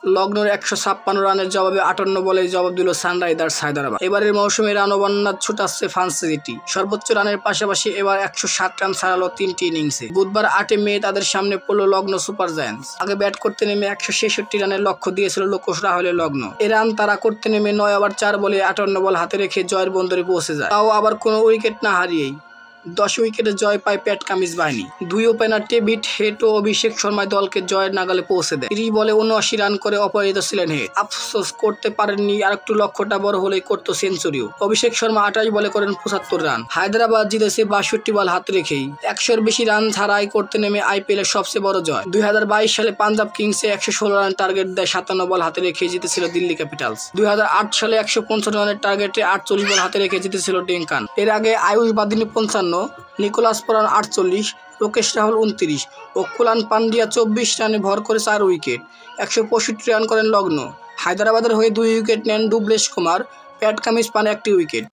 লগ্নের ১৫৬ রানের জবাবে ৫৮ বলে জবাব দিল সানরাইজার্স হায়দ্রাবাদ। এবারের মৌসুমে রানবন্যার ছুটাচ্ছে ফ্রাঞ্চাইজিটি। সর্বোচ্চ রানের পাশাপাশি এবার ১৬০ রান ছাড়ালো ৩টি ইনিংসে। বুধবার ৮ মে তাদের সামনে পড়ল লগ্ন সুপার জায়ান্টস। আগে ব্যাট করতে নেমে ১৬৬ রানের লক্ষ্য দিয়েছিল লোকেশ রাহুলের লগ্ন। এ রান তারা করতে নেমে ৯ ওভার ৪ বলে ৫৮ বল হাতে রেখে জয়ের বন্দরে পৌঁছে যায়, তাও আবার কোনো উইকেট না হারিয়েই। ১০ উইকেটে জয় পায় প্যাট কামিন্স বাহিনী। দুই ওপেনার ডেভিড হেড ও অভিষেক শর্মায় দলকে জয়ের নাগালে পৌঁছে দেয়। ৩০ বলে ৭৯ রান করে অপরাজিত ছিলেন হেড। আফসোস করতে পারেননি, আরেকটু লক্ষ্যটা বড় হলেই করতো সেঞ্চুরিও। অভিষেক শর্মা ২৮ বলে করেন ৭৫ রান। হায়দ্রাবাদ জিতেছে ৬২ বল হাতে রেখেই। ১০০-র বেশি রান ছাড়াই করতে নেমে আইপিএলের সবচেয়ে বড় জয়। ২০২২ সালে পাঞ্জাব কিংসে ১১৬ রানের টার্গেট দেয় ৫৭ বল হাতে রেখে জিতেছিল দিল্লি ক্যাপিটালস। ২০০৮ সালে ১৫৫ রানের টার্গেটে ৪৮ বল হাতে রেখে জিতেছিল ডেঙ্কান। এর আগে আয়ুষ বাদিনী ৫৫, নিকোলাস পুরান ৪৮, লোকেশ রাহুল ২৯ ও কুনাল পান্ডিয়া ২৪ রানে ভর করে ৪ উইকেট। ১৬৫ রান করেন লগ্ন। হায়দ্রাবাদের হয়ে ২ উইকেট নেন ডুবলেশ কুমার। প্যাট কামিন্স পান ১টি উইকেট।